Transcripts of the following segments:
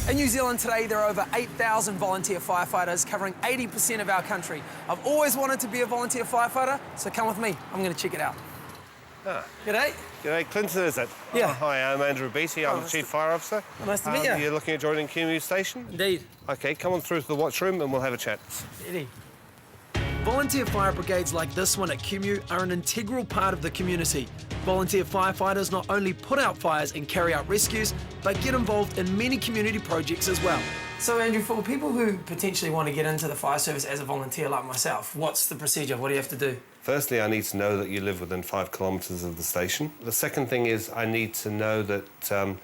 In New Zealand today, there are over 8,000 volunteer firefighters covering 80% of our country. I've always wanted to be a volunteer firefighter, so come with me. I'm going to check it out. Ah. G'day. G'day, Clinton, is it? Yeah. Oh, hi, I'm Andrew Beattie. I'm the Chief Fire Officer. Nice to meet you. You're looking at joining Kumeu Station? Indeed. OK, come on through to the watch room and we'll have a chat. Eddie. Volunteer fire brigades like this one at Kumeu are an integral part of the community. Volunteer firefighters not only put out fires and carry out rescues, but get involved in many community projects as well. So Andrew, for people who potentially want to get into the fire service as a volunteer like myself, what's the procedure? What do you have to do? Firstly, I need to know that you live within 5 kilometres of the station. The second thing is I need to know that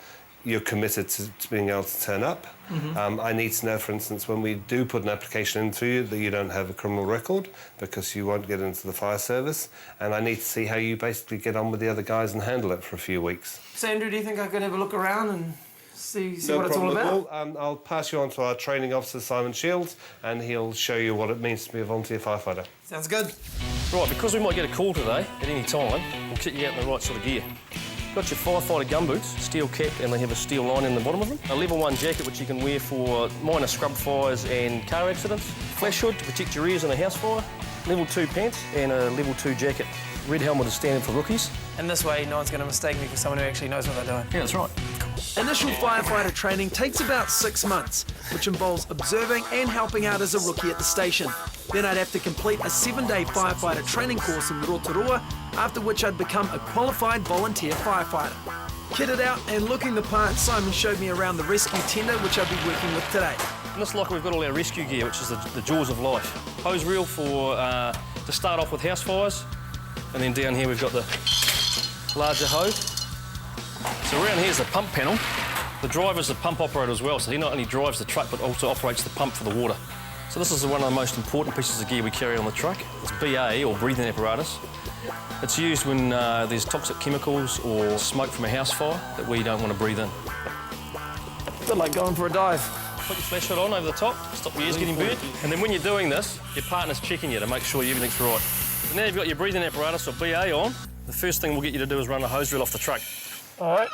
you're committed to being able to turn up. I need to know, for instance, when we do put an application into you, that you don't have a criminal record because you won't get into the fire service. And I need to see how you basically get on with the other guys and handle it for a few weeks. So Andrew, do you think I could have a look around and see No what it's all problem about? at all. I'll pass you on to our training officer, Simon Shields, and he'll show you what it means to be a volunteer firefighter. Sounds good. Right, because we might get a call today at any time, we'll get you out in the right sort of gear. Got your firefighter gumboots, steel cap, and they have a steel line in the bottom of them. A level 1 jacket, which you can wear for minor scrub fires and car accidents. Flash hood to protect your ears in a house fire. Level 2 pants and a level 2 jacket. Red helmet is standard for rookies. And this way, no one's going to mistake me for someone who actually knows what they're doing. Yeah, that's right. Initial firefighter training takes about 6 months, which involves observing and helping out as a rookie at the station. Then I'd have to complete a 7-day firefighter training course in Rotorua, after which I'd become a qualified volunteer firefighter. Kitted out and looking the part, Simon showed me around the rescue tender, which I'll be working with today. In this locker, we've got all our rescue gear, which is the jaws of life. Hose reel for to start off with house fires, and then down here we've got the larger hose. So around here's the pump panel. The driver's the pump operator as well, so he not only drives the truck but also operates the pump for the water. So this is one of the most important pieces of gear we carry on the truck. It's BA, or breathing apparatus. It's used when there's toxic chemicals or smoke from a house fire that we don't want to breathe in. A bit like going for a dive. Put your flash hood on over the top, stop your ears getting burnt. And then when you're doing this, your partner's checking you to make sure everything's right. So now you've got your breathing apparatus or BA on, the first thing we'll get you to do is run a hose reel off the truck. All right.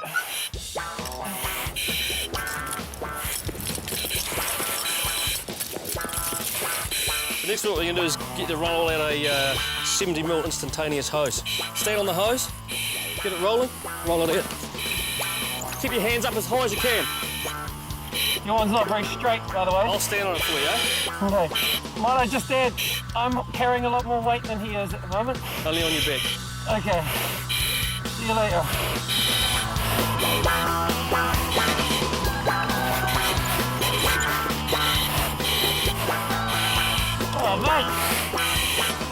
The next thing what we're going to do is get to roll out a 70mm instantaneous hose. Stand on the hose, get it rolling, roll it out. Keep your hands up as high as you can. Your one's not very straight, by the way. I'll stand on it for you, eh? Okay. Might I just add, I'm carrying a lot more weight than he is at the moment. Only on your back. Okay. See you later. Oh, mate!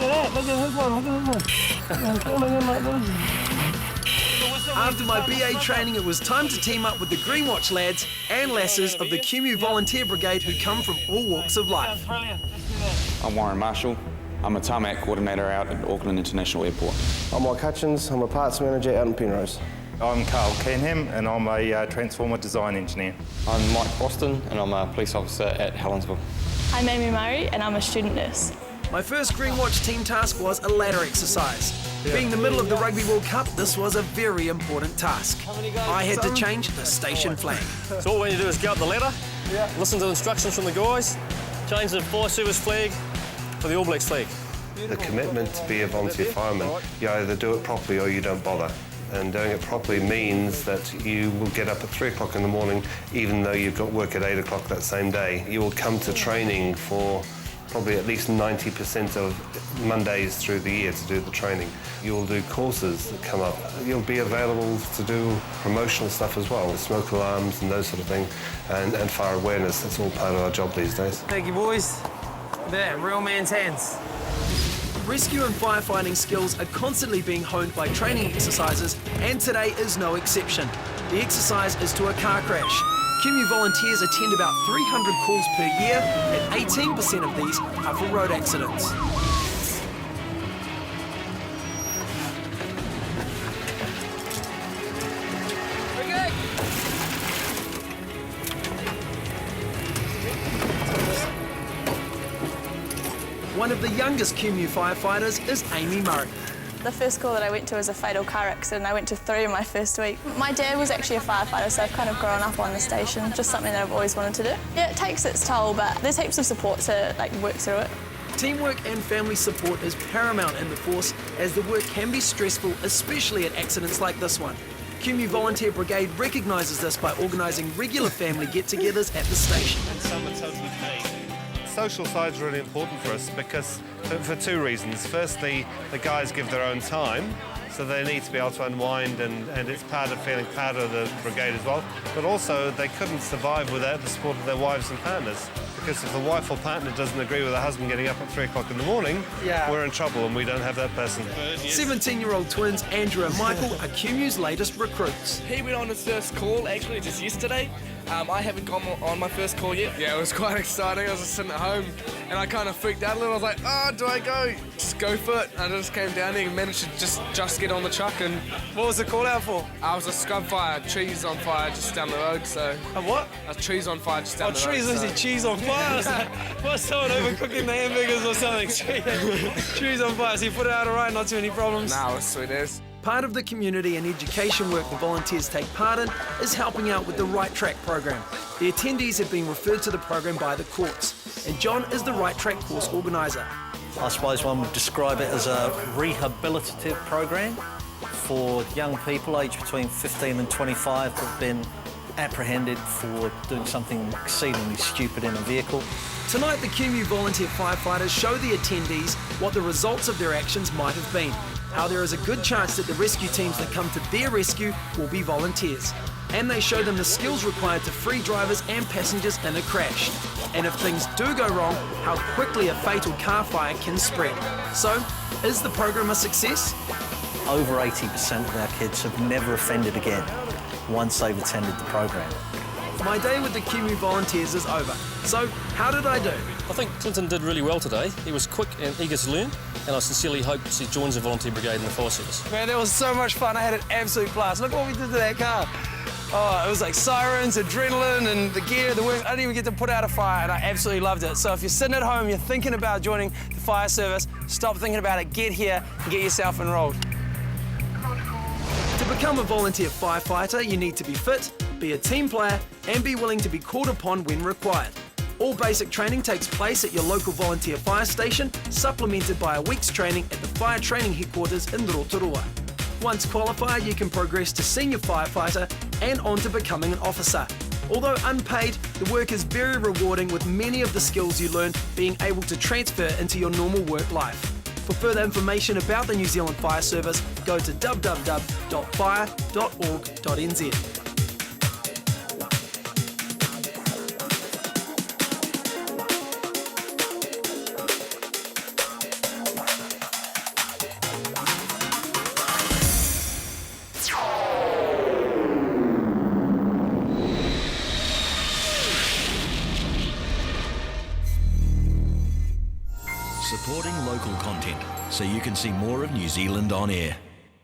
Look at that, look at this one, look at this one. I'm falling in like this. After my BA training, it was time to team up with the Greenwatch lads and lasses of the Kumeu Volunteer Brigade who come from all walks of life. Brilliant, let's do that. I'm Warren Marshall. I'm a tarmac coordinator out at Auckland International Airport. I'm Mike Hutchins. I'm a parts manager out in Penrose. I'm Carl Canham and I'm a transformer design engineer. I'm Mike Boston and I'm a police officer at Helensville. I'm Amy Murray and I'm a student nurse. My first Greenwatch team task was a ladder exercise. Being the middle of the Rugby World Cup, this was a very important task. I had to change the station flag. So all we need to do is go up the ladder, listen to the instructions from the guys, change the fire service flag for the All Blacks flag. The commitment to be a volunteer fireman, you either do it properly or you don't bother. And doing it properly means that you will get up at 3 o'clock in the morning, even though you've got work at 8 o'clock that same day. You will come to training for probably at least 90% of Mondays through the year to do the training. You'll do courses that come up. You'll be available to do promotional stuff as well, smoke alarms and those sort of things, and fire awareness. That's all part of our job these days. Thank you, boys. There, real man's hands. Rescue and firefighting skills are constantly being honed by training exercises, and today is no exception. The exercise is to a car crash. Kumeu volunteers attend about 300 calls per year, and 18% of these are for road accidents. One of the youngest Kumeu firefighters is Amy Murray. The first call that I went to was a fatal car accident. I went to 3 in my first week. My dad was actually a firefighter, so I've kind of grown up on the station, just something that I've always wanted to do. Yeah, it takes its toll, but there's heaps of support to work through it. Teamwork and family support is paramount in the force, as the work can be stressful, especially at accidents like this one. Kumeu Volunteer Brigade recognises this by organising regular family get-togethers at the station. Social side's really important for us because for 2 reasons. Firstly, the guys give their own time, so they need to be able to unwind, and it's part of feeling part of the brigade as well. But also, they couldn't survive without the support of their wives and partners. Because if the wife or partner doesn't agree with the husband getting up at 3 o'clock in the morning, we're in trouble and we don't have that person. 17-year-old twins Andrew and Michael are Kumeu's latest recruits. He went on his first call actually just yesterday. I haven't gone on my first call yet. Yeah, it was quite exciting. I was just sitting at home and I kind of freaked out a little. I was like, oh, do I go? Just go for it. I just came down here and managed to just get on the truck. And What was the call out for? I was a scrub fire, trees on fire just down the road. So A what? a trees on fire just down the road. Trees, I see cheese on fire. What's someone overcooking the hamburgers or something? Trees on fire, so you put it out all right, not too many problems? Nah, it was sweet as. Part of the community and education work the volunteers take part in is helping out with the Right Track program. The attendees have been referred to the program by the courts, and John is the Right Track course organiser. I suppose one would describe it as a rehabilitative program for young people aged between 15 and 25 who have been apprehended for doing something exceedingly stupid in a vehicle. Tonight, the Kumeu Volunteer Firefighters show the attendees what the results of their actions might have been, how there is a good chance that the rescue teams that come to their rescue will be volunteers. And they show them the skills required to free drivers and passengers in a crash. And if things do go wrong, how quickly a fatal car fire can spread. So, is the program a success? Over 80% of our kids have never offended again once they've attended the program. My day with the Kumeu Volunteers is over. So, how did I do? I think Clinton did really well today. He was quick and eager to learn, and I sincerely hope he joins the volunteer brigade in the fire service. Man, that was so much fun. I had an absolute blast. Look what we did to that car. Oh, it was like sirens, adrenaline, and the gear, the work. I didn't even get to put out a fire, and I absolutely loved it. So if you're sitting at home, you're thinking about joining the fire service, stop thinking about it, get here and get yourself enrolled. To become a volunteer firefighter, you need to be fit, be a team player, and be willing to be called upon when required. All basic training takes place at your local volunteer fire station, supplemented by a week's training at the fire training headquarters in Rotorua. Once qualified, you can progress to senior firefighter and on to becoming an officer. Although unpaid, the work is very rewarding, with many of the skills you learn being able to transfer into your normal work life. For further information about the New Zealand Fire Service, go to www.fire.org.nz. Supporting local content so you can see more of New Zealand on air.